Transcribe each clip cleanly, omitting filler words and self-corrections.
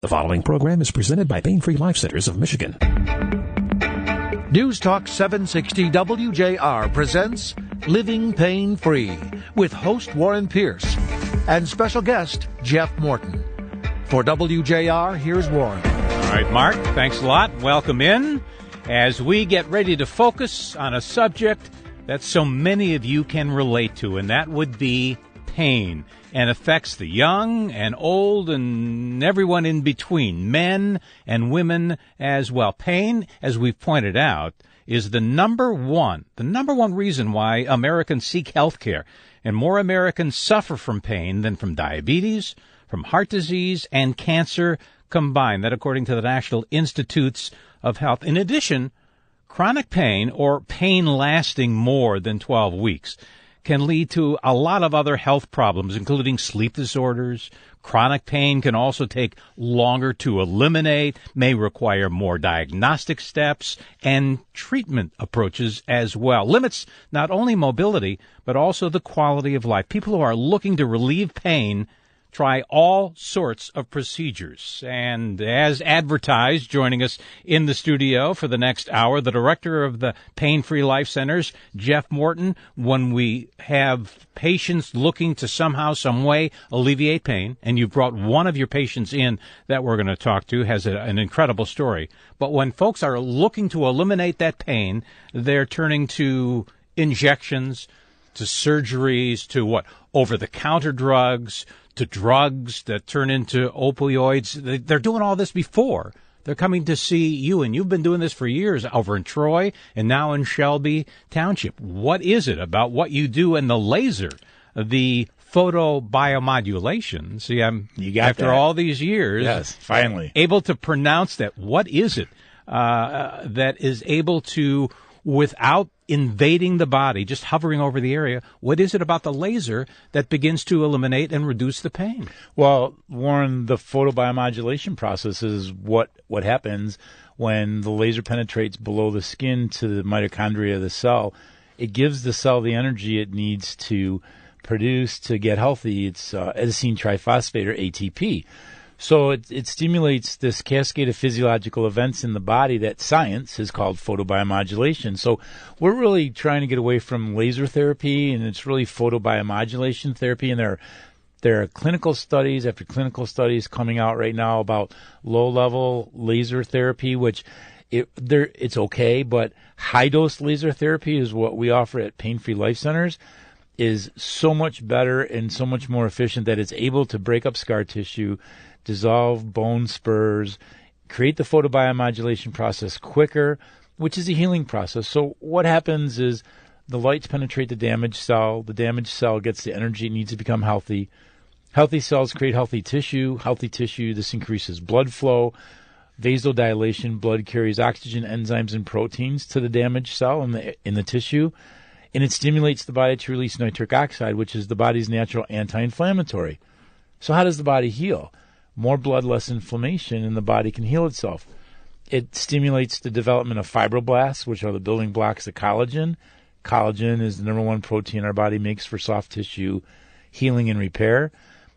The following program is presented by Pain Free Life Centers of Michigan. News Talk 760 WJR presents Living Pain Free with host Warren Pierce and special guest Jeff Morton. For WJR, here's Warren. All right, Mark, thanks a lot. Welcome in as we get ready to focus on a subject that so many of you can relate to, and that would be pain, and affects the young and old and everyone in between, men and women as well. Pain, as we've pointed out, is the number one reason why Americans seek health care. And more Americans suffer from pain than from diabetes, from heart disease, and cancer combined. That according to the National Institutes of Health. In addition, chronic pain, or pain lasting more than 12 weeks, can lead to a lot of other health problems, including sleep disorders. Chronic pain can also take longer to eliminate, may require more diagnostic steps and treatment approaches as well. Limits not only mobility, but also the quality of life. People who are looking to relieve pain try all sorts of procedures. And as advertised, joining us in the studio for the next hour, the director of the Pain Free Life Centers, Jeff Morton. When we have patients looking to somehow, some way alleviate pain, and you've brought one of your patients in that we're going to talk to, has an incredible story. But when folks are looking to eliminate that pain, they're turning to injections, to surgeries, to what? Over-the-counter drugs, to drugs that turn into opioids. They're doing all this before. They're coming to see you, and you've been doing this for years over in Troy and now in Shelby Township. What is it about what you do and the laser, the photobiomodulation? See, after all these years, yes, finally able to pronounce that. What is it that is able to, without invading the body, just hovering over the area, what is it about the laser that begins to eliminate and reduce the pain? Well, Warren, the photobiomodulation process is what happens when the laser penetrates below the skin to the mitochondria of the cell. It gives the cell the energy it needs to produce to get healthy. It's adenosine triphosphate, or ATP. So it stimulates this cascade of physiological events in the body that science has called photobiomodulation. So we're really trying to get away from laser therapy, and it's really photobiomodulation therapy. And there are clinical studies after clinical studies coming out right now about low-level laser therapy, which it's okay, but high-dose laser therapy is what we offer at Pain Free Life Centers, is so much better and so much more efficient that it's able to break up scar tissue, dissolve bone spurs, create the photobiomodulation process quicker, which is a healing process. So what happens is the lights penetrate the damaged cell. The damaged cell gets the energy it needs to become healthy. Healthy cells create healthy tissue. Healthy tissue, this increases blood flow, vasodilation. Blood carries oxygen, enzymes, and proteins to the damaged cell in the tissue. And it stimulates the body to release nitric oxide, which is the body's natural anti-inflammatory. So how does the body heal? More blood, less inflammation, and the body can heal itself. It stimulates the development of fibroblasts, which are the building blocks of collagen. Collagen is the number one protein our body makes for soft tissue healing and repair.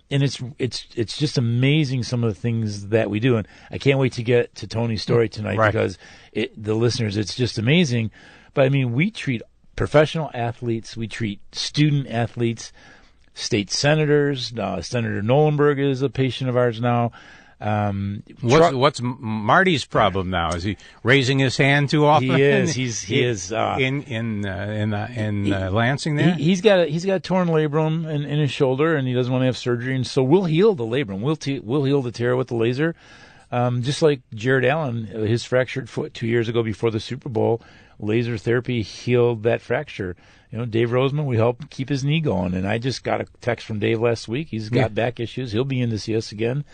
And it's just amazing, some of the things that we do. And I can't wait to get to Tony's story tonight, right, because the listeners, it's just amazing. But, I mean, we treat professional athletes. We treat student athletes. State senators. Senator Nolenberg is a patient of ours now. What's Marty's problem now? Is he raising his hand too often? He is. He is in Lansing there. He's got a torn labrum in his shoulder, and he doesn't want to have surgery. And so we'll heal the labrum. We'll heal the tear with the laser, just like Jared Allen, his fractured foot 2 years ago before the Super Bowl. Laser therapy healed that fracture. You know, Dave Roseman, we helped keep his knee going. And I just got a text from Dave last week. He's got back issues. He'll be in to see us again.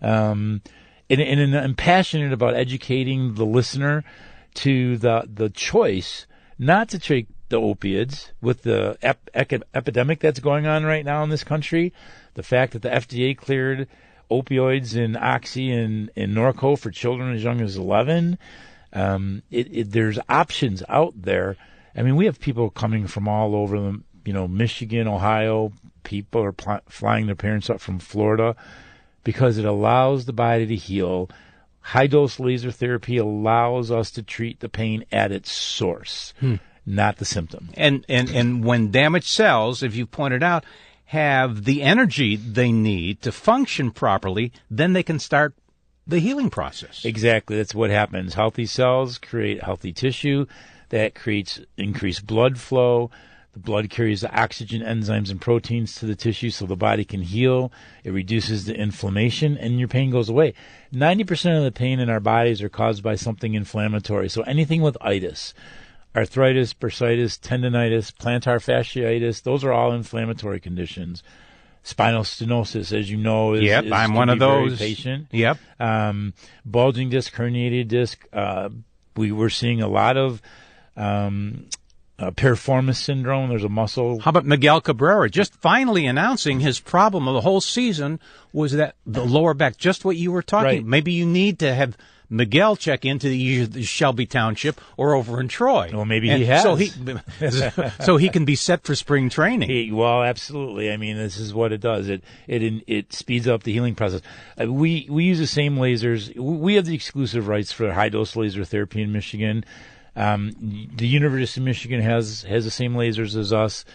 And I'm passionate about educating the listener to the choice not to take the opiates with the epidemic that's going on right now in this country. The fact that the FDA cleared opioids and Oxy and Norco for children as young as 11. There's options out there. I mean, we have people coming from all over, Michigan, Ohio. People are flying their parents up from Florida. because it allows the body to heal. High-dose laser therapy allows us to treat the pain at its source, not the symptom. And when damaged cells, if you pointed out, have the energy they need to function properly, then they can start the healing process. Exactly. That's what happens. Healthy cells create healthy tissue. That creates increased blood flow. The blood carries the oxygen, enzymes, and proteins to the tissue so the body can heal. It reduces the inflammation, and your pain goes away. 90% of the pain in our bodies are caused by something inflammatory. So anything with itis, arthritis, bursitis, tendonitis, plantar fasciitis, those are all inflammatory conditions. Spinal stenosis, as you know, is I'm one of those. Patient. Yep. Bulging disc, herniated disc. We were seeing a lot of piriformis syndrome. There's a muscle. How about Miguel Cabrera just finally announcing his problem of the whole season was that the lower back, just what you were talking. Right. Maybe you need to have Miguel check into the Shelby Township or over in Troy. Well, maybe he has. So he can be set for spring training. Well, absolutely. I mean, this is what it does. It speeds up the healing process. We use the same lasers. We have the exclusive rights for high-dose laser therapy in Michigan. The University of Michigan has the same lasers as us.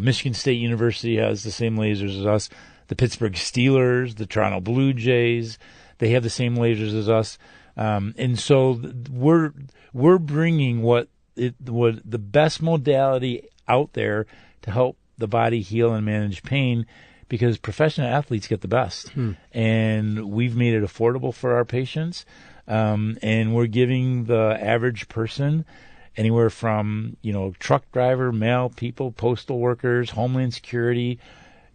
Michigan State University has the same lasers as us. The Pittsburgh Steelers, the Toronto Blue Jays, they have the same lasers as us. And so we're bringing what the best modality out there to help the body heal and manage pain, because professional athletes get the best. And we've made it affordable for our patients. And we're giving the average person anywhere from, truck driver, mail people, postal workers, Homeland Security,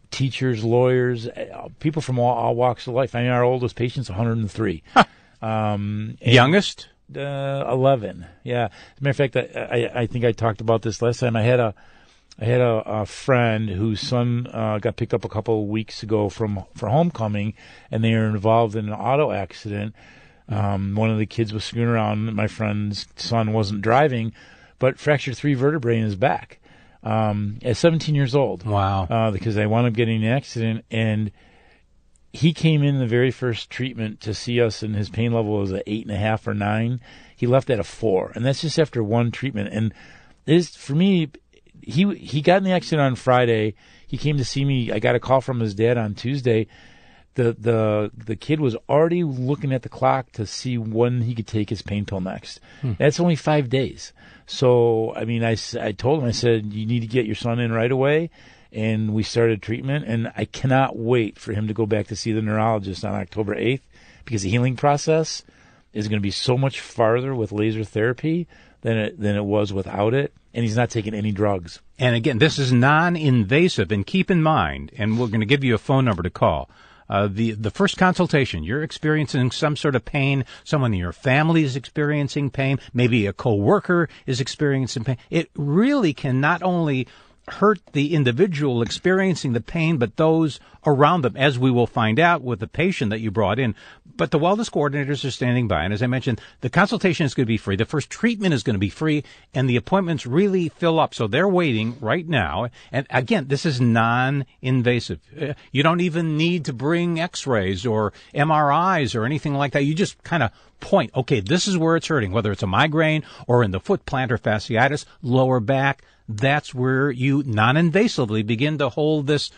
teachers, lawyers, people from all walks of life. I mean, our oldest patient's 103. Youngest? 11. Yeah. As a matter of fact, I think I talked about this last time. I had a friend whose son got picked up a couple of weeks ago for homecoming, and they were involved in an auto accident. One of the kids was screwing around. My friend's son wasn't driving, but fractured 3 vertebrae in his back at 17 years old. Wow. Because they wound up getting in an accident, and he came in the very first treatment to see us, and his pain level was at 8.5 or 9. He left at a 4, and that's just after one treatment. And for me, he got in the accident on Friday. He came to see me. I got a call from his dad on Tuesday. The kid was already looking at the clock to see when he could take his pain pill next. That's only 5 days. So, I mean, I told him, I said, you need to get your son in right away. And we started treatment. And I cannot wait for him to go back to see the neurologist on October 8th, because the healing process is going to be so much farther with laser therapy than it was without it. And he's not taking any drugs. And again, this is non-invasive. And keep in mind, and we're going to give you a phone number to call. The first consultation, you're experiencing some sort of pain, someone in your family is experiencing pain, maybe a coworker is experiencing pain. It really can not only hurt the individual experiencing the pain, but those around them, as we will find out with the patient that you brought in. But the wellness coordinators are standing by. And as I mentioned, the consultation is going to be free. The first treatment is going to be free, and the appointments really fill up. So they're waiting right now. And again, this is non-invasive. You don't even need to bring x-rays or MRIs or anything like that. You just kind of point, okay, this is where it's hurting, whether it's a migraine or in the foot, plantar fasciitis, lower back. That's where you non-invasively begin to hold this.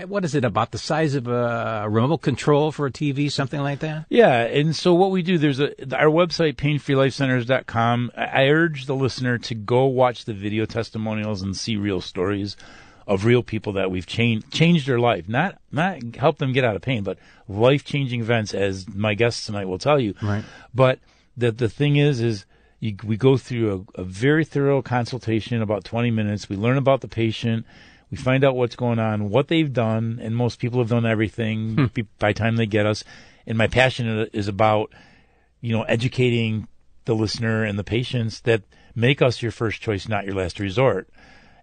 What is it, about the size of a remote control for a TV, something like that? Yeah, and so what we do, there's our website, painfreelifecenters.com. I urge the listener to go watch the video testimonials and see real stories of real people that we've changed their life. Not help them get out of pain, but life-changing events, as my guests tonight will tell you. Right. But the thing is we go through a very thorough consultation, about 20 minutes. We learn about the patient. We find out what's going on, what they've done, and most people have done everything by the time they get us. And my passion is about, educating the listener and the patients that make us your first choice, not your last resort.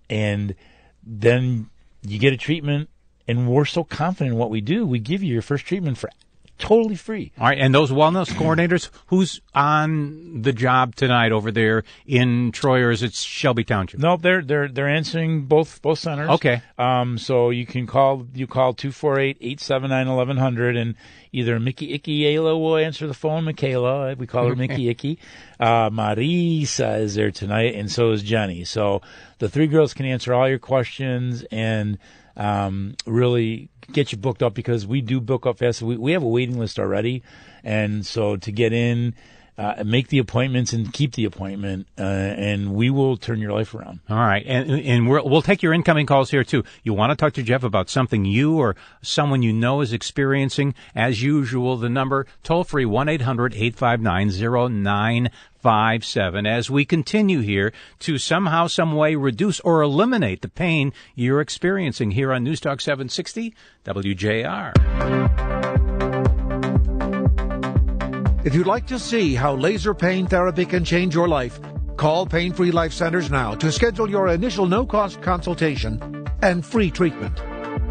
And then you get a treatment, and we're so confident in what we do. We give you your first treatment for totally free. All right, and those wellness coordinators, who's on the job tonight over there in Troy, or is it Shelby Township? No, they're answering both centers. Okay. So you call 248-879-1100, and either Mickey Icky Ayla will answer the phone. Michaela, we call her Mickey Icky. Marisa is there tonight, and so is Jenny. So the three girls can answer all your questions and really get you booked up, because we do book up fast. We have a waiting list already, and so to get in, make the appointments and keep the appointment, and we will turn your life around. All right, and we'll take your incoming calls here too. You want to talk to Jeff about something you or someone you know is experiencing? As usual, the number toll free 1-800-859-0957. As we continue here to somehow, some way reduce or eliminate the pain you're experiencing here on News Talk 760 WJR. If you'd like to see how laser pain therapy can change your life, call Pain Free Life Centers now to schedule your initial no-cost consultation and free treatment.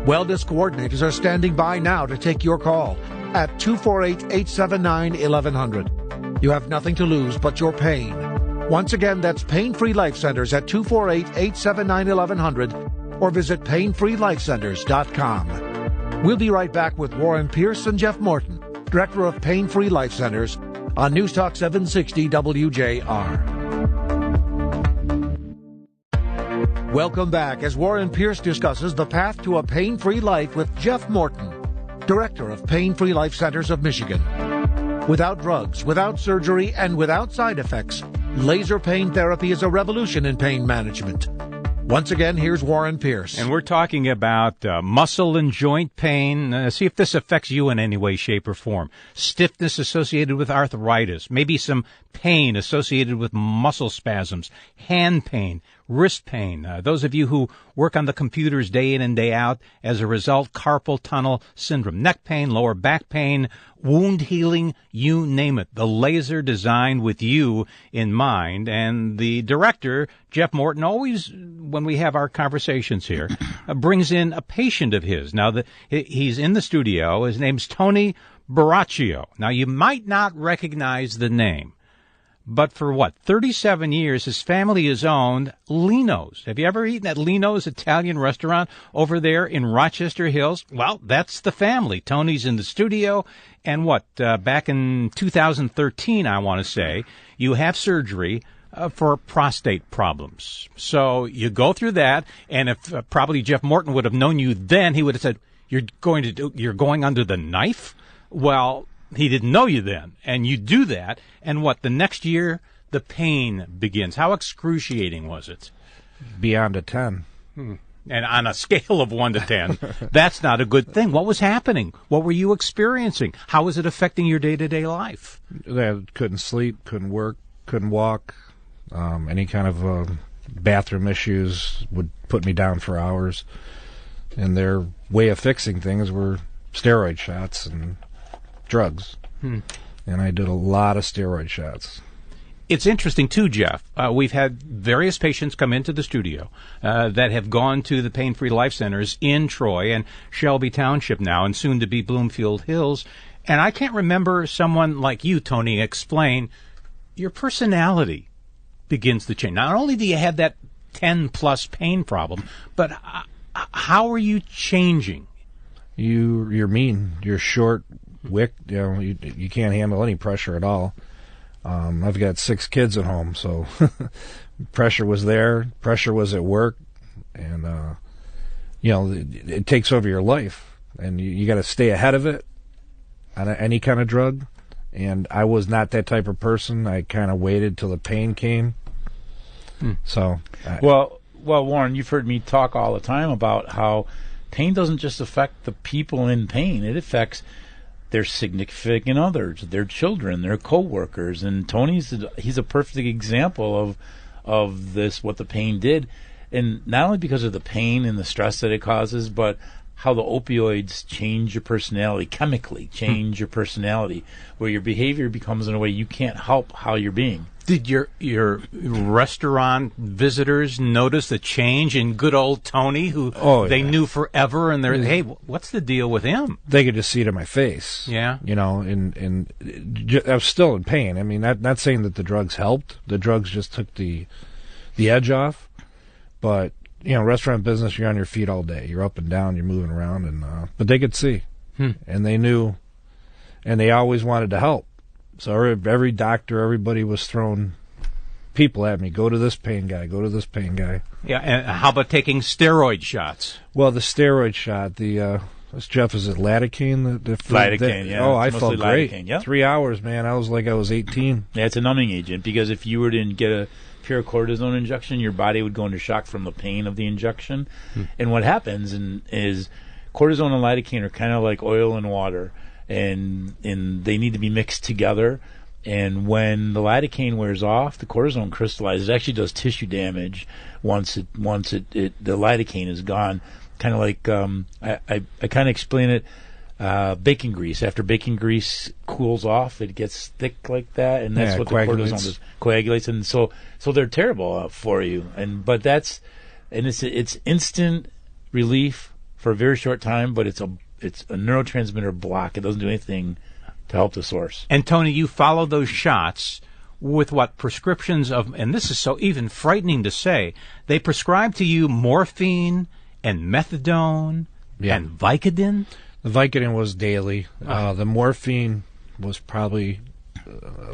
Wellness coordinators are standing by now to take your call at 248-879-1100. You have nothing to lose but your pain. Once again, that's Pain Free Life Centers at 248-879-1100 or visit painfreelifecenters.com. We'll be right back with Warren Pierce and Jeff Morton, Director of Pain Free Life Centers, on News Talk 760 WJR. Welcome back as Warren Pierce discusses the path to a pain-free life with Jeff Morton, Director of Pain Free Life Centers of Michigan. Without drugs, without surgery, and without side effects, laser pain therapy is a revolution in pain management. Once again, here's Warren Pierce. And we're talking about muscle and joint pain. See if this affects you in any way, shape, or form. Stiffness associated with arthritis. Maybe some pain associated with muscle spasms. Hand pain. Wrist pain. Those of you who work on the computers day in and day out, as a result, carpal tunnel syndrome. Neck pain, lower back pain, wound healing, you name it. The laser designed with you in mind. And the director, Jeff Morton, always, when we have our conversations here, brings in a patient of his. Now, he's in the studio. His name's Tony Baraccio. Now, you might not recognize the name, but for 37 years, his family has owned Lino's. Have you ever eaten at Lino's Italian restaurant over there in Rochester Hills? Well, that's the family. Tony's in the studio. And back in 2013, I want to say, you have surgery for prostate problems. So you go through that, and if probably Jeff Morton would have known you then, he would have said, you're going under the knife? Well, he didn't know you then, and you do that, and the next year, the pain begins. How excruciating was it? Beyond a 10. And on a scale of 1 to 10, that's not a good thing. What was happening? What were you experiencing? How was it affecting your day-to-day life? I couldn't sleep, couldn't work, couldn't walk. Any kind of bathroom issues would put me down for hours. And their way of fixing things were steroid shots and drugs. And I did a lot of steroid shots. It's interesting, too, Jeff. We've had various patients come into the studio that have gone to the Pain Free Life Centers in Troy and Shelby Township now, and soon to be Bloomfield Hills. And I can't remember someone like you, Tony, explain your personality begins to change. Not only do you have that 10-plus pain problem, but how are you changing? You're mean. You're short, wick. You can't handle any pressure at all. I've got 6 kids at home, so pressure was there. Pressure was at work, and it takes over your life, and you got to stay ahead of it on any kind of drug. And I was not that type of person. I kind of waited till the pain came. So, well, Warren, you've heard me talk all the time about how pain doesn't just affect the people in pain; it affects their significant others, their children, their coworkers. And he's a perfect example of this, what the pain did. And not only because of the pain and the stress that it causes, but how the opioids change your personality, chemically change your personality, where your behavior becomes in a way you can't help how you're being. Did your restaurant visitors notice the change in good old Tony, who they knew forever, and they're, hey, what's the deal with him? They could just see it in my face. Yeah. You know, and I was still in pain. I mean, not saying that the drugs helped. The drugs just took the edge off. But, you know, restaurant business, you're on your feet all day. You're up and down, you're moving around. But they could see. And they knew, and they always wanted to help. So every doctor, everybody was throwing people at me. Go to this pain guy. Go to this pain guy. Yeah, and how about taking steroid shots? Well, the steroid shot, Jeff, is it lidocaine? Lidocaine, yeah. Oh, I felt great. Lidocaine, yeah. 3 hours, man. I was like I was 18. Yeah, it's a numbing agent, because if you were to get a pure cortisone injection, your body would go into shock from the pain of the injection. And what happens is cortisone and lidocaine are kind of like oil and water. And they need to be mixed together. And when the lidocaine wears off, the cortisone crystallizes. It actually does tissue damage once the lidocaine is gone. Kind of like I kind of explain it. Bacon grease. After bacon grease cools off, it gets thick like that, and that's what the cortisone does. Coagulates, and so they're terrible for you. But it's instant relief for a very short time, but it's a neurotransmitter block. It doesn't do anything to help the source. And Tony, you follow those shots with what prescriptions of, and this is so even frightening to say, they prescribe to you morphine and methadone and Vicodin? The Vicodin was daily. The morphine was probably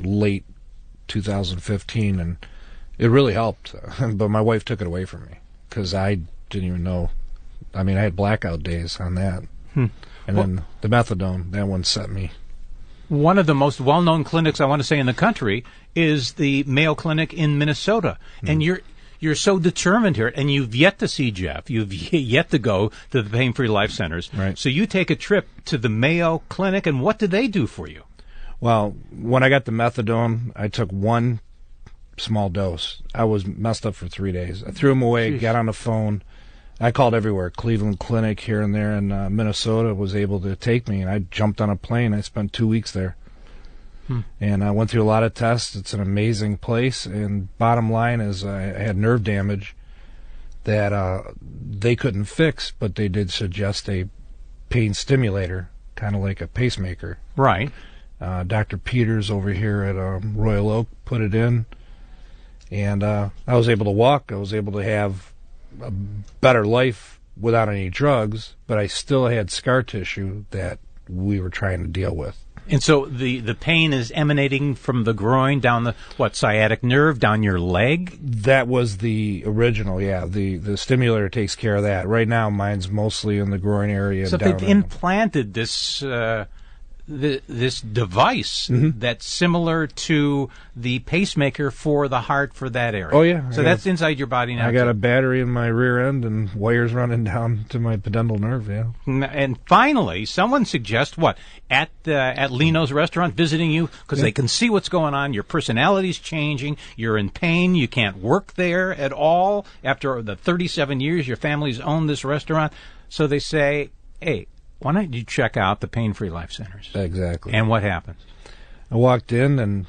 late 2015, and it really helped. But my wife took it away from me because I didn't even know. I mean, I had blackout days on that. And then the methadone, that one set me. One of the most well-known clinics, I want to say, in the country is the Mayo Clinic in Minnesota. And you're so determined here, and you've yet to see Jeff. You've yet to go to the Pain-Free Life Centers. Right. So you take a trip to the Mayo Clinic, and what do they do for you? Well, when I got the methadone, I took one small dose. I was messed up for 3 days. I threw them away, got on the phone. I called everywhere, Cleveland Clinic here and there, and Minnesota was able to take me, and I jumped on a plane. I spent 2 weeks there. And I went through a lot of tests. It's an amazing place, and bottom line is I had nerve damage that they couldn't fix, but they did suggest a pain stimulator, kind of like a pacemaker. Right. Dr. Peters over here at Royal Oak put it in, and I was able to walk. I was able to have a better life without any drugs, but I still had scar tissue that we were trying to deal with. And so the pain is emanating from the groin down the, sciatic nerve, down your leg? That was the original, yeah. The stimulator takes care of that. Right now, mine's mostly in the groin area. So they've implanted this this device that's similar to the pacemaker for the heart for that area. Oh, yeah. So that's inside your body now. I got a battery in my rear end and wires running down to my pudendal nerve, yeah. And finally, someone suggests, at Lino's restaurant, visiting you, because they can see what's going on, your personality's changing, you're in pain, you can't work there at all after the 37 years your family's owned this restaurant. So they say, hey, why don't you check out the Pain-Free Life Centers? Exactly. And what happens? I walked in, and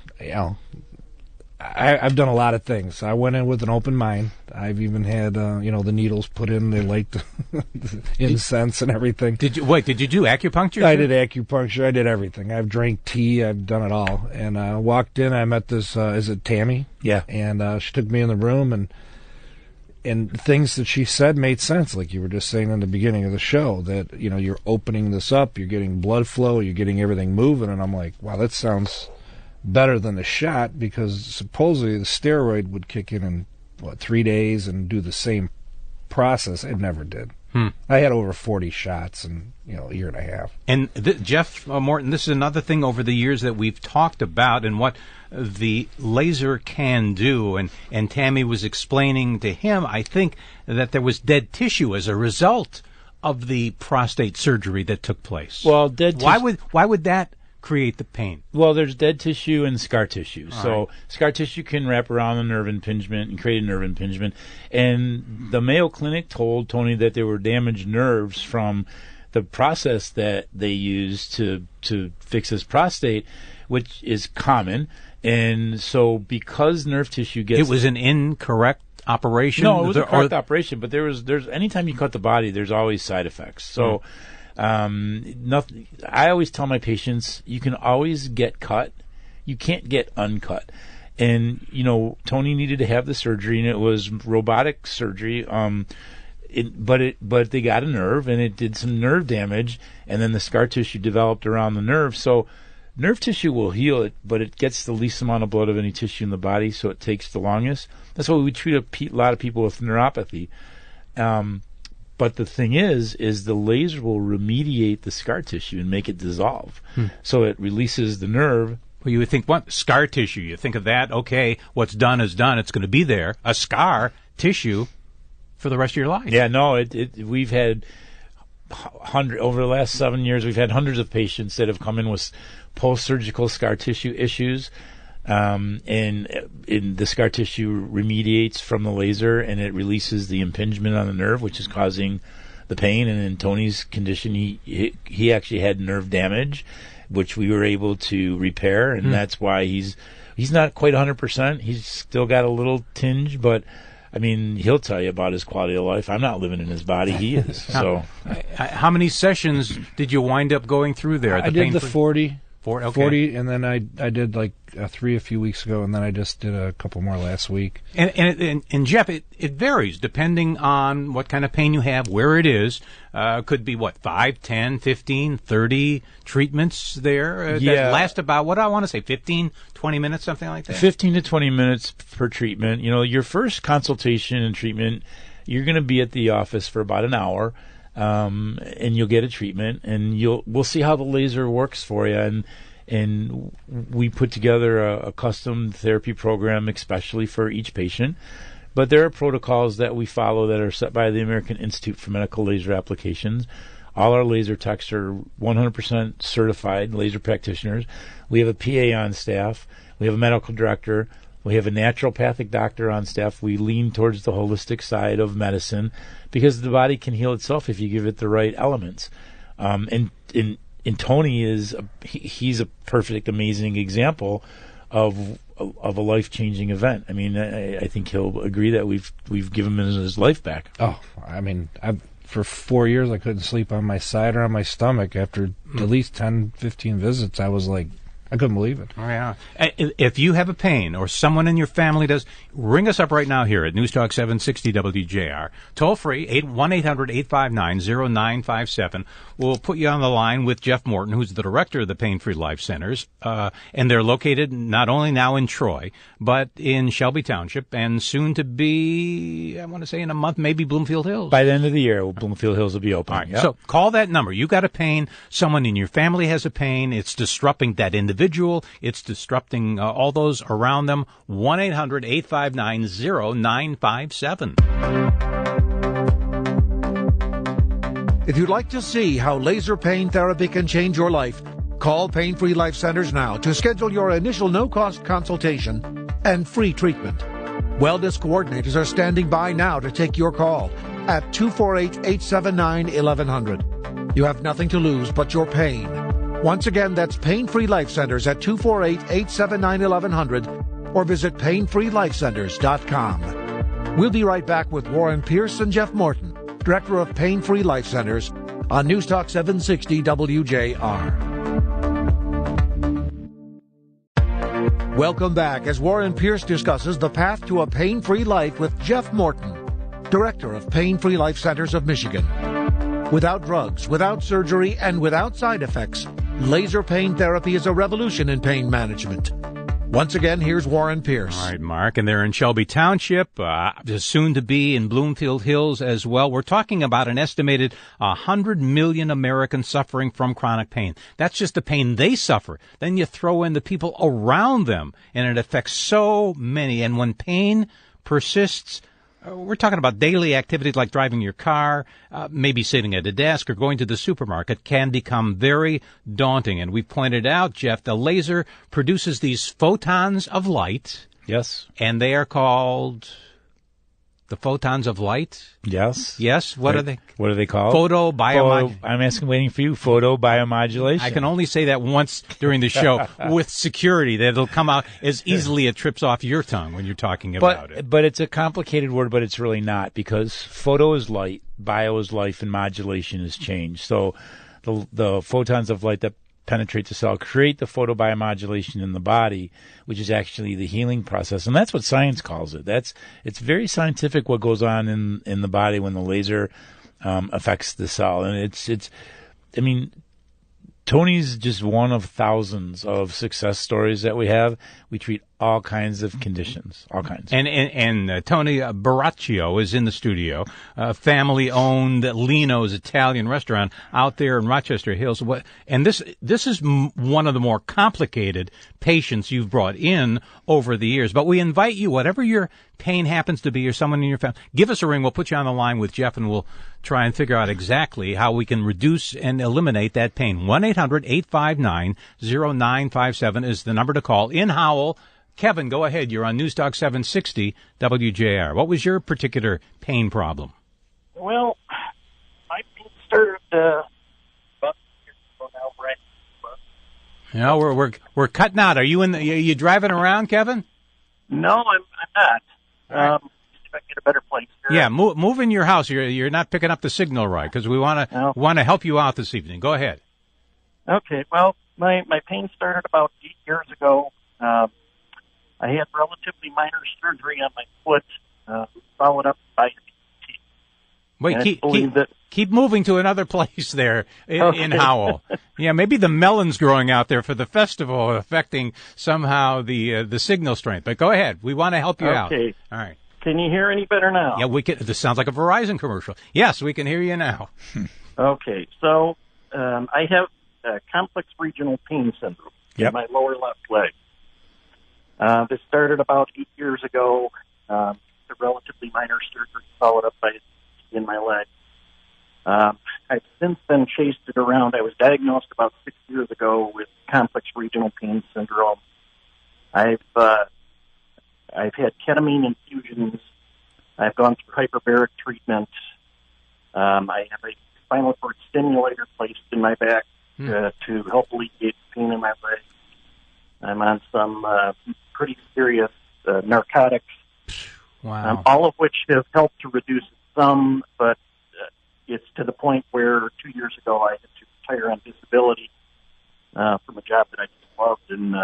I've done a lot of things. I went in with an open mind. I've even had the needles put in. They liked the incense and everything. Did you do acupuncture? I did acupuncture. I did everything. I've drank tea. I've done it all. And I walked in. I met this. Is it Tammy? Yeah. And she took me in the room, and things that she said made sense, like you were just saying in the beginning of the show, that, you're opening this up, you're getting blood flow, you're getting everything moving, and I'm like, wow, that sounds better than the shot, because supposedly the steroid would kick in 3 days and do the same process. It never did. I had over 40 shots in a year and a half. And Jeff Morton, this is another thing over the years that we've talked about and what the laser can do. And Tammy was explaining to him, I think, that there was dead tissue as a result of the prostate surgery that took place. Well, why would that create the pain? Well, there's dead tissue and scar tissue. So scar tissue can wrap around the nerve impingement and create a nerve impingement. And the Mayo Clinic told Tony that there were damaged nerves from the process that they used to fix his prostate, which is common. And so because nerve tissue gets... It was an incorrect operation? No, it was a correct operation, but there's anytime you cut the body, there's always side effects. So nothing. I always tell my patients, you can always get cut. You can't get uncut. And, Tony needed to have the surgery, and it was robotic surgery. But they got a nerve, and it did some nerve damage, and then the scar tissue developed around the nerve. So nerve tissue will heal it, but it gets the least amount of blood of any tissue in the body, so it takes the longest. That's why we treat a lot of people with neuropathy. But the thing is the laser will remediate the scar tissue and make it dissolve. So it releases the nerve. Well, you would think, what? Scar tissue. You think of that, okay, what's done is done. It's going to be there. A scar tissue for the rest of your life. Yeah, no, we've had over the last 7 years, we've had hundreds of patients that have come in with post-surgical scar tissue issues, and the scar tissue remediates from the laser, and it releases the impingement on the nerve, which is causing the pain. And in Tony's condition, he actually had nerve damage, which we were able to repair, and that's why he's not quite 100%. He's still got a little tinge, but I mean, he'll tell you about his quality of life. I'm not living in his body; he is. So, how many sessions did you wind up going through there? I did the 40. Okay. 40, and then I did like 3 a few weeks ago, and then I just did a couple more last week. And Jeff, it varies depending on what kind of pain you have, where it is. Could be, 5, 10, 15, 30 treatments there that last about, 15, 20 minutes, something like that? 15 to 20 minutes per treatment. Your first consultation and treatment, you're going to be at the office for about an hour. And you'll get a treatment, and we'll see how the laser works for you, and we put together a custom therapy program especially for each patient. But there are protocols that we follow that are set by the American Institute for Medical Laser Applications. All our laser techs are 100% certified laser practitioners. We have a PA on staff. We have a medical director. We have a naturopathic doctor on staff. We lean towards the holistic side of medicine because the body can heal itself if you give it the right elements. And Tony he's a perfect, amazing example of a life-changing event. I mean, I think he'll agree that we've given him his life back. Oh, I mean, for 4 years I couldn't sleep on my side or on my stomach. After at least 10, 15 visits, I was like, I couldn't believe it. Oh, yeah. If you have a pain or someone in your family does, ring us up right now here at News Talk 760 WJR. Toll free, 1-800-859-0957. We'll put you on the line with Jeff Morton, who's the director of the Pain Free Life Centers. And they're located not only now in Troy, but in Shelby Township, and soon to be, I want to say in a month, maybe Bloomfield Hills. By the end of the year, Bloomfield Hills will be open. All right. Yep. So call that number. You got a pain. Someone in your family has a pain. It's disrupting that individual. It's disrupting all those around them. 1-800-859-0957. If you'd like to see how laser pain therapy can change your life, call Pain Free Life Centers now to schedule your initial no-cost consultation and free treatment. Wellness coordinators are standing by now to take your call at 248-879-1100. You have nothing to lose but your pain. Once again, that's Pain Free Life Centers at 248-879-1100 or visit painfreelifecenters.com. We'll be right back with Warren Pierce and Jeff Morton, Director of Pain Free Life Centers, on News Talk 760 WJR. Welcome back as Warren Pierce discusses the path to a pain-free life with Jeff Morton, Director of Pain Free Life Centers of Michigan. Without drugs, without surgery, and without side effects, laser pain therapy is a revolution in pain management. Once again, here's Warren Pierce. All right, Mark, and they're in Shelby Township, soon to be in Bloomfield Hills as well. We're talking about an estimated 100 million Americans suffering from chronic pain. That's just the pain they suffer. Then you throw in the people around them, and it affects so many. And when pain persists, we're talking about daily activities like driving your car, maybe sitting at a desk or going to the supermarket can become very daunting. And we pointed out, Jeff, the laser produces these photons of light. Yes. And they are called the photons of light? Yes. Yes? What are they? What are they called? I'm asking, waiting for you. Photobiomodulation. I can only say that once during the show with security that it'll come out as easily it trips off your tongue when you're talking about it. But it's a complicated word, but it's really not, because photo is light, bio is life, and modulation is change. So the photons of light that penetrate the cell create the photobiomodulation in the body, which is actually the healing process, and that's what science calls it. It's very scientific what goes on in the body when the laser affects the cell, and I mean, Tony's just one of thousands of success stories that we have. We treat all kinds of conditions, all kinds. And Tony Baraccio is in the studio, family-owned Lino's Italian restaurant out there in Rochester Hills. And this is one of the more complicated patients you've brought in over the years. But we invite you, whatever your pain happens to be or someone in your family, give us a ring. We'll put you on the line with Jeff, and we'll try and figure out exactly how we can reduce and eliminate that pain. 1-800-859-0957 is the number to call in Howell. Kevin, go ahead. You're on News Talk 760 WJR. What was your particular pain problem? Well, my pain started about years ago now, right? No, we're cutting out. Are you driving around, Kevin? No, I'm not. Right. See if I can get a better place here. Yeah, move in your house. You're not picking up the signal right, because we want to help you out this evening. Go ahead. Okay. Well, my pain started about 8 years ago. I had relatively minor surgery on my foot, followed up by Wait, keep moving to another place there in Howell. Yeah, maybe the melons growing out there for the festival are affecting somehow the signal strength. But go ahead. We want to help you out. Okay. All right. Can you hear any better now? Yeah, we can. This sounds like a Verizon commercial. Yes, we can hear you now. Okay. So I have complex regional pain syndrome in my lower left leg. This started about 8 years ago. A relatively minor surgery followed up by in my leg. I've since then chased it around. I was diagnosed about 6 years ago with complex regional pain syndrome. I've had ketamine infusions. I've gone through hyperbaric treatment. I have a spinal cord stimulator placed in my back to help alleviate pain in my leg. I'm on some pretty serious narcotics, all of which have helped to reduce some, but it's to the point where 2 years ago I had to retire on disability from a job that I just loved, and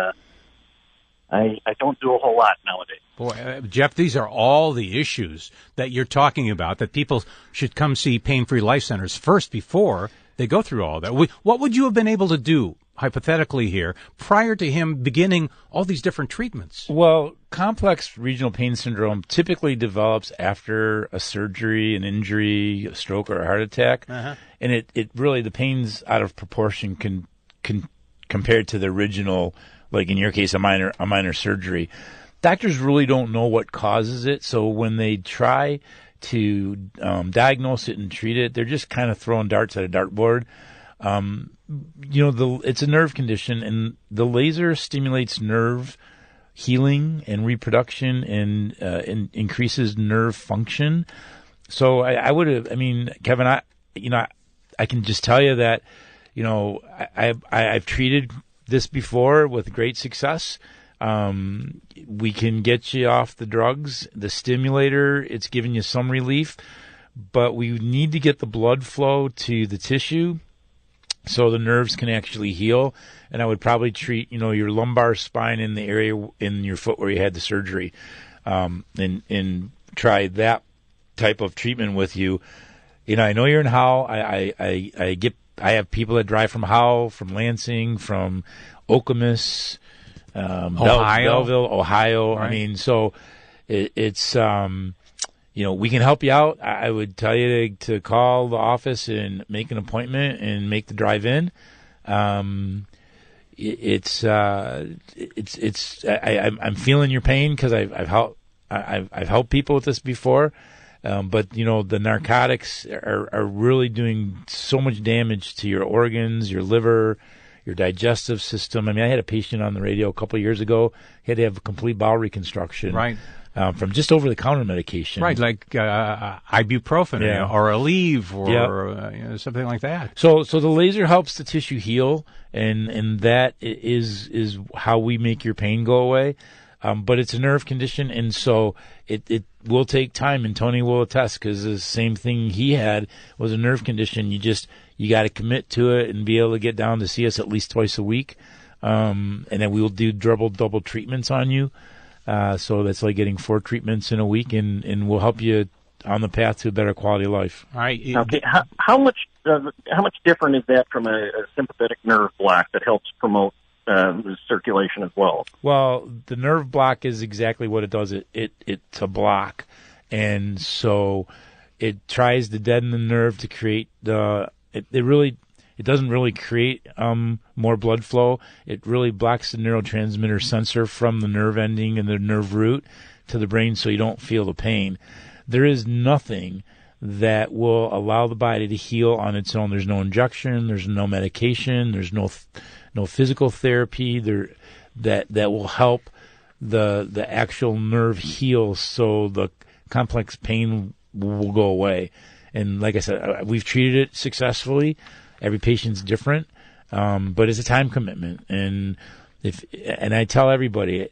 I don't do a whole lot nowadays. Boy, Jeff, these are all the issues that you're talking about, that people should come see Pain-Free Life Centers first before they go through all that. What would you have been able to do, hypothetically here, prior to him beginning all these different treatments? Well, complex regional pain syndrome typically develops after a surgery, an injury, a stroke, or a heart attack. And it really, the pain's out of proportion compared to the original, like in your case, a minor surgery. Doctors really don't know what causes it, so when they try to diagnose it and treat it, they're just kind of throwing darts at a dartboard. It's a nerve condition, and the laser stimulates nerve healing and reproduction and increases nerve function. So Kevin, I can just tell you that, I've treated this before with great success. We can get you off the drugs, the stimulator. It's giving you some relief, but we need to get the blood flow to the tissue so the nerves can actually heal. And I would probably treat, your lumbar spine in the area in your foot where you had the surgery, and try that type of treatment with you. I know you're in Howell. I have people that drive from Howell, from Lansing, from Okemos, Belleville, Ohio. Right. So it's we can help you out. I would tell you to call the office and make an appointment and make the drive in. I'm feeling your pain because I've I've helped people with this before, but the narcotics are really doing so much damage to your organs, your liver, your digestive system. I mean, I had a patient on the radio a couple of years ago. He had to have a complete bowel reconstruction. Right. From just over-the-counter medication. Right, like ibuprofen or Aleve or something like that. So the laser helps the tissue heal, and that is how we make your pain go away. But it's a nerve condition, and so it will take time, and Tony will attest, because the same thing he had was a nerve condition. You got to commit to it and be able to get down to see us at least twice a week, and then we will do double treatments on you. So that's like getting 4 treatments in a week, and we'll help you on the path to a better quality of life. All right. Okay. How much different is that from a sympathetic nerve block that helps promote the circulation as well? Well, the nerve block is exactly what it does. It's a block, and so it tries to deaden the nerve to create it doesn't really create more blood flow. It really blocks the neurotransmitter sensor from the nerve ending and the nerve root to the brain, so you don't feel the pain. There is nothing that will allow the body to heal on its own. There's no injection. There's no medication. There's no physical therapy that will help the actual nerve heal, so the complex pain will go away. And like I said, we've treated it successfully. Every patient's different, but it's a time commitment. And I tell everybody,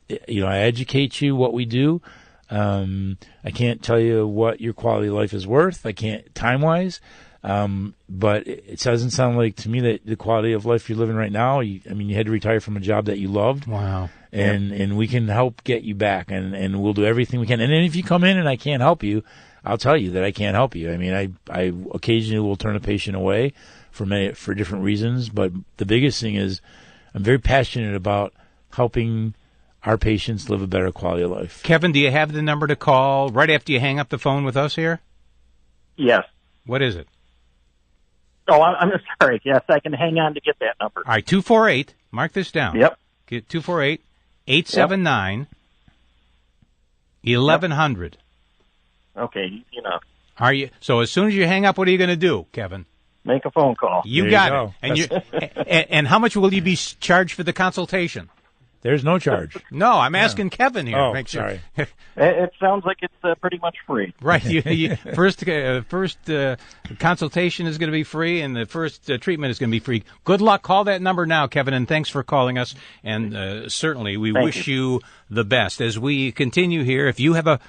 I educate you what we do. I can't tell you what your quality of life is worth. I can't time-wise, but it doesn't sound like to me that the quality of life you're living right now. You had to retire from a job that you loved. Wow. And we can help get you back, and we'll do everything we can. And then if you come in and I can't help you, I'll tell you that I can't help you. I mean, I occasionally will turn a patient away for different reasons, but the biggest thing is I'm very passionate about helping our patients live a better quality of life. Kevin, do you have the number to call right after you hang up the phone with us here? Yes. What is it? Oh, I'm sorry. Yes, I can hang on to get that number. All right, 248. Mark this down. Yep. 248-879-1100. Yep. Okay, easy enough. Are you? So as soon as you hang up, what are you going to do, Kevin? Make a phone call. You got it. And how much will you be charged for the consultation? There's no charge. No, I'm asking Kevin here. Oh, make sure. sorry. It sounds like it's pretty much free. Right. First consultation is going to be free, and the first treatment is going to be free. Good luck. Call that number now, Kevin, and thanks for calling us. And certainly we wish you the best. As we continue here, if you have a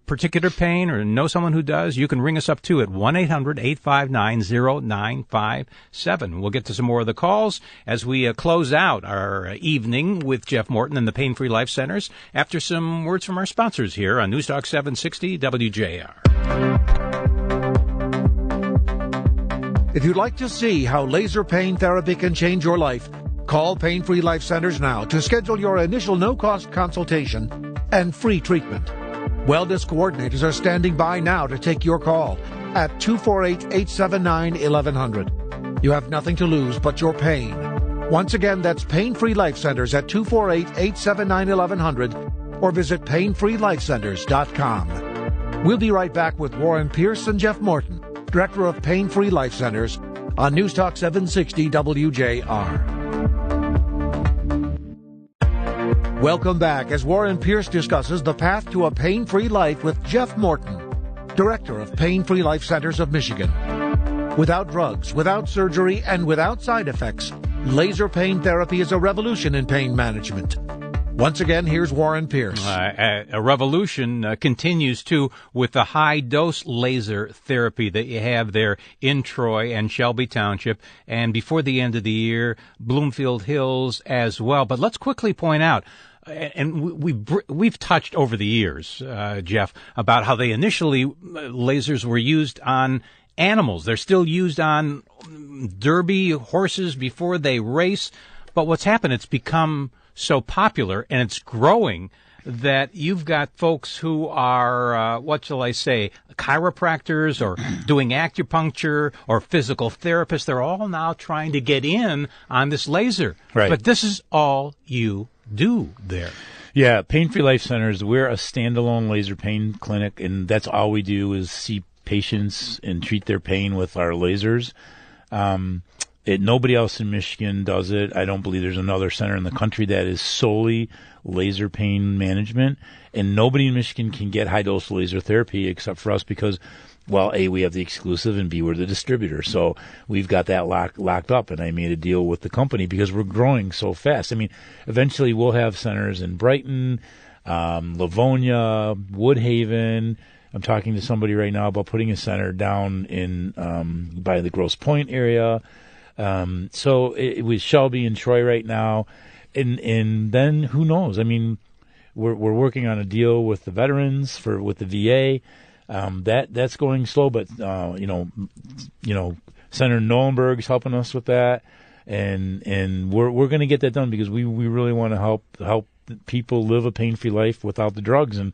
particular pain or know someone who does, you can ring us up too at 1-800-859-0957. We'll get to some more of the calls as we close out our evening with Jeff Morton and the Pain Free Life Centers after some words from our sponsors here on News Talk 760 WJR. If you'd like to see how laser pain therapy can change your life, call Pain Free Life Centers now to schedule your initial no-cost consultation and free treatment. Wellness coordinators are standing by now to take your call at 248-879-1100. You have nothing to lose but your pain. Once again, that's Pain Free Life Centers at 248-879-1100 or visit painfreelifecenters.com. We'll be right back with Warren Pierce and Jeff Morton, Director of Pain Free Life Centers, on News Talk 760 WJR. Welcome back as Warren Pierce discusses the path to a pain-free life with Jeff Morton, Director of Pain Free Life Centers of Michigan. Without drugs, without surgery, and without side effects, laser pain therapy is a revolution in pain management. Once again, here's Warren Pierce. A revolution continues, too, with the high-dose laser therapy that you have there in Troy and Shelby Township, and before the end of the year, Bloomfield Hills as well. But let's quickly point out, and we've touched over the years, Jeff, about how they initially, lasers were used on animals. They're still used on derby horses before they race. But what's happened, it's become so popular and it's growing that you've got folks who are, what shall I say, chiropractors or doing acupuncture or physical therapists. They're all now trying to get in on this laser. Right. But this is all you do there. Yeah, Pain Free Life Centers, we're a standalone laser pain clinic, and that's all we do is see patients and treat their pain with our lasers. Nobody else in Michigan does it. I don't believe there's another center in the country that is solely laser pain management, and nobody in Michigan can get high-dose laser therapy except for us because, well, A, we have the exclusive, and B, we're the distributor. So we've got that locked up, and I made a deal with the company because we're growing so fast. I mean, eventually we'll have centers in Brighton, Livonia, Woodhaven. I'm talking to somebody right now about putting a center down in by the Grosse Pointe area. So it was Shelby and Troy right now. And then who knows? I mean, we're working on a deal with the veterans with the VA. That's going slow, but Senator Nolenberg's helping us with that, and we're going to get that done because we really want to help people live a pain-free life without the drugs. And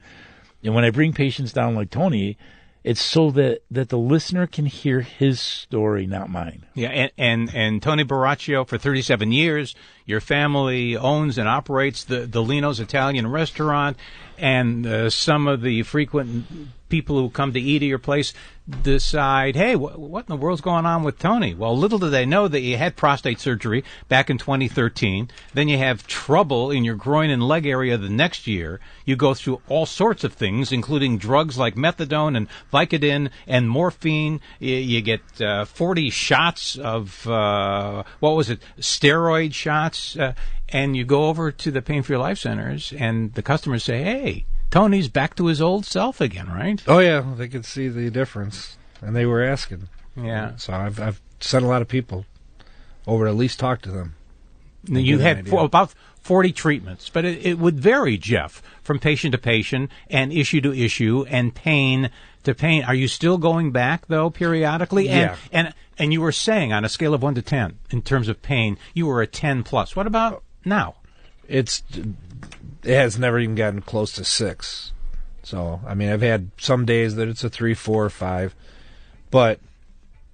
when I bring patients down like Tony, it's so that the listener can hear his story, not mine. Yeah, and Tony Baraccio, for 37 years, your family owns and operates the Lino's Italian restaurant, and some of the frequent people who come to eat at your place decide, hey, what in the world's going on with Tony? Well, little do they know that you had prostate surgery back in 2013. Then you have trouble in your groin and leg area the next year. You go through all sorts of things, including drugs like methadone and Vicodin and morphine. You get 40 shots of, steroid shots. And you go over to the Pain Free Life Centers, and the customers say, hey, Tony's back to his old self again, right? Oh, yeah. They could see the difference, and they were asking. Yeah. So I've sent a lot of people over to at least talk to them. You had about 40 treatments, but it would vary, Jeff, from patient to patient and issue to issue and pain to pain. Are you still going back, though, periodically? Yeah. And you were saying on a scale of 1 to 10, in terms of pain, you were a 10 plus. What about now? It has never even gotten close to 6. So, I mean, I've had some days that it's a 3, 4, 5, but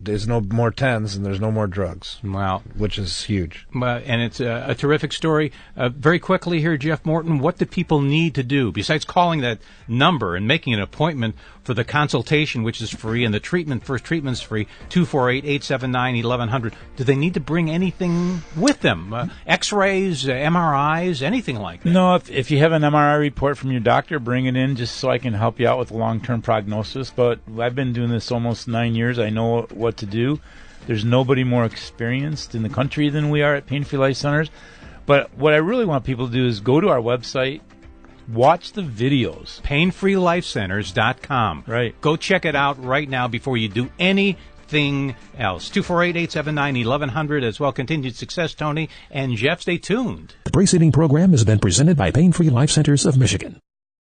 there's no more 10s and there's no more drugs. Wow. Which is huge. And it's a terrific story. Very quickly here, Jeff Morton, what do people need to do besides calling that number and making an appointment for the consultation, which is free, and the first treatment's free, 248-879-1100? Do they need to bring anything with them? X-rays, MRIs, anything like that? No, if you have an MRI report from your doctor, bring it in just so I can help you out with a long-term prognosis. But I've been doing this almost 9 years. I know what to do. There's nobody more experienced in the country than we are at Pain Free Life Centers. But what I really want people to do is go to our website, watch the videos. PainFreeLifeCenters.com. Right. Go check it out right now before you do anything else. 248-879-1100 as well. Continued success, Tony and Jeff. Stay tuned. The preceding program has been presented by Pain Free Life Centers of Michigan.